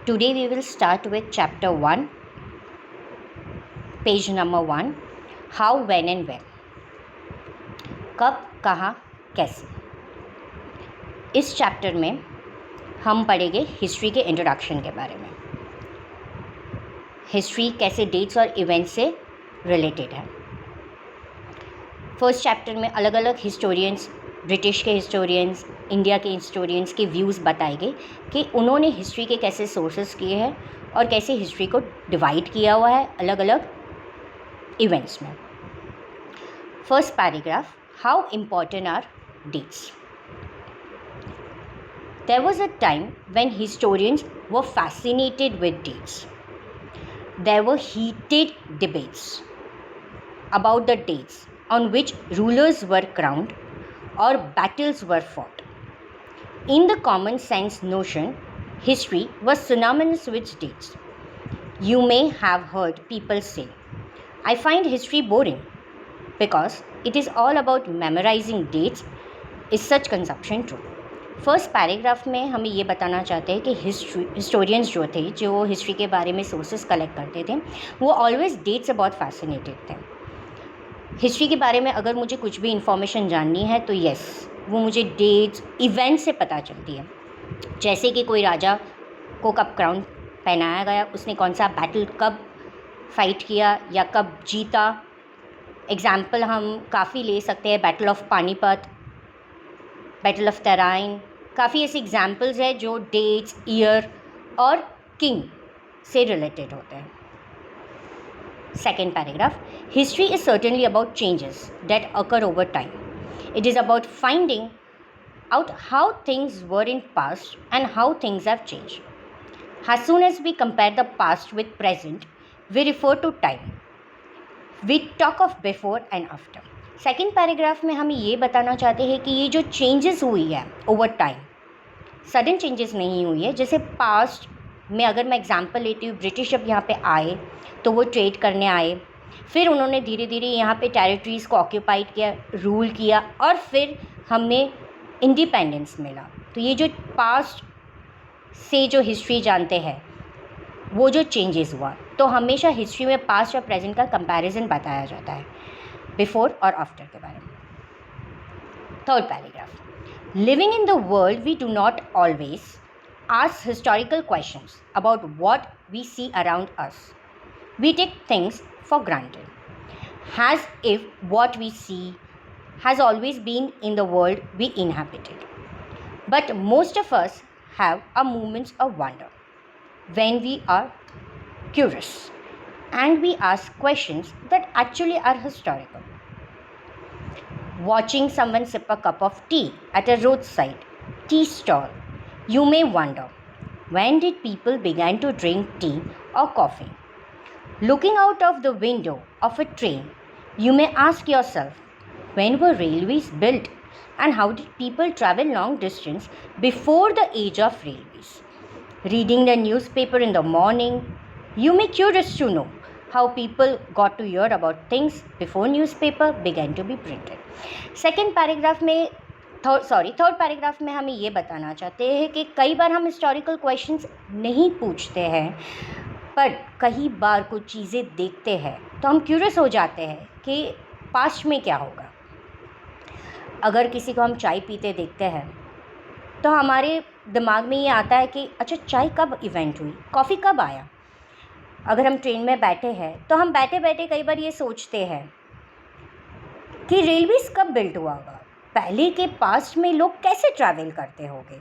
Today we will start with chapter 1, page number 1, how, when and where. कब, कहाँ, कैसे. इस चैप्टर में हम पढ़ेंगे हिस्ट्री के इंट्रोडक्शन के बारे में. हिस्ट्री कैसे डेट्स और इवेंट्स से रिलेटेड है. फर्स्ट चैप्टर में अलग अलग हिस्टोरियंस, ब्रिटिश के हिस्टोरियंस, इंडिया के हिस्टोरियंस के व्यूज़ बताएंगे कि उन्होंने हिस्ट्री के कैसे सोर्सेस किए हैं और कैसे हिस्ट्री को डिवाइड किया हुआ है अलग अलग इवेंट्स में. First paragraph, how important are dates. There was a time when historians were fascinated with dates. There were heated debates about the dates on which rulers were crowned or battles were fought. In the common sense notion, history was synonymous with dates. You may have heard people say, I find history boring because it is all about memorizing dates. Is such consumption true? First paragraph में हमें ये बताना चाहते हैं कि historians जो थे, जो हिस्ट्री के बारे में सोर्सेस कलेक्ट करते थे, वो ऑलवेज डेट से बहुत फैसिनेटेड थे. हिस्ट्री के बारे में अगर मुझे कुछ भी इंफॉर्मेशन जाननी है तो यस, वो मुझे डेट्स, इवेंट्स से पता चलती है. जैसे कि कोई राजा को कब क्राउन पहनाया गया, उसने कौन सा बैटल कब फाइट किया या कब जीता. एग्ज़ाम्पल हम काफ़ी ले सकते हैं, battle of Panipat, battle of Tarain. काफ़ी ऐसे एग्जाम्पल्स हैं जो डेट्स, ईयर और किंग से रिलेटेड होते हैं. Second paragraph, history is certainly about changes that occur over time. It is about finding out how things were in past and how things have changed. As soon as we compare the past with present, we refer to time. We talk of before and after. Second paragraph में हम ये बताना चाहते हैं कि ये जो changes हुई है ओवर टाइम, सडन चेंजेस नहीं हुई है. जैसे पास्ट में अगर मैं एग्जांपल लेती हूँ, ब्रिटिश जब यहाँ पे आए तो वो ट्रेड करने आए, फिर उन्होंने धीरे धीरे यहाँ पे टेरिटरीज़ को ऑक्यूपाइड किया, रूल किया और फिर हमें इंडिपेंडेंस मिला. तो ये जो पास्ट से जो हिस्ट्री जानते हैं, वो जो चेंजेस हुआ, तो हमेशा हिस्ट्री में पास्ट और प्रेजेंट का कंपैरिजन बताया जाता है, बिफोर और आफ्टर के बारे में. Third paragraph, living in the world we do not always ask historical questions about what we see around us. We take things for granted as if what we see has always been in the world we inhabited. But most of us have our moments of wonder when we are curious and we ask questions that actually are historical. Watching someone sip a cup of tea at a roadside tea stall, you may wonder, when did people begin to drink tea or coffee? Looking out of the window of a train, you may ask yourself, when were railways built and how did people travel long distance before the age of railways? Reading the newspaper in the morning, you may curious to know how people got to hear about things before newspaper began to be printed. Second paragraph में third paragraph में हमें ये बताना चाहते हैं कि कई बार हम हिस्टोरिकल क्वेश्चंस नहीं पूछते हैं, पर कई बार कुछ चीज़ें देखते हैं तो हम क्यूरियस हो जाते हैं कि पास्ट में क्या होगा. अगर किसी को हम चाय पीते देखते हैं तो हमारे दिमाग में ये आता है कि अच्छा, चाय कब इवेंट हुई, कॉफ़ी कब आया. अगर हम ट्रेन में बैठे हैं तो हम बैठे बैठे कई बार ये सोचते हैं कि रेलवेज़ कब बिल्ट हुआ होगा, पहले के पास्ट में लोग कैसे ट्रैवल करते होंगे.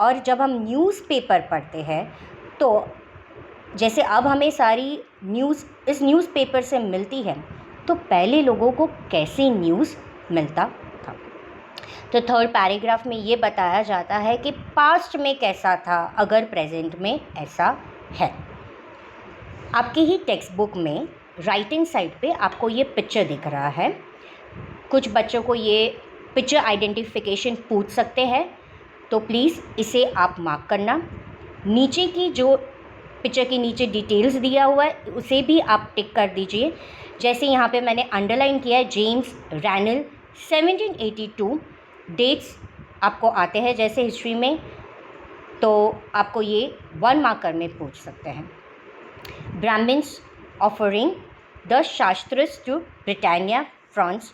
और जब हम न्यूज़पेपर पढ़ते हैं तो जैसे अब हमें सारी न्यूज़ इस न्यूज़पेपर से मिलती है, तो पहले लोगों को कैसे न्यूज़ मिलता था. तो थर्ड पैराग्राफ में ये बताया जाता है कि पास्ट में कैसा था अगर प्रेजेंट में ऐसा है. आपकी ही टेक्स्ट बुक में राइट हैंड साइड पे आपको ये पिक्चर दिख रहा है. कुछ बच्चों को ये पिक्चर आइडेंटिफिकेशन पूछ सकते हैं, तो प्लीज़ इसे आप मार्क करना. नीचे की जो पिक्चर के नीचे डिटेल्स दिया हुआ है उसे भी आप टिक कर दीजिए. जैसे यहाँ पे मैंने अंडरलाइन किया है, जेम्स रैनल 1782. डेट्स आपको आते हैं जैसे हिस्ट्री में तो आपको ये 1 मार्कर में पूछ सकते हैं। Brahmins offering the shastras to Britannia France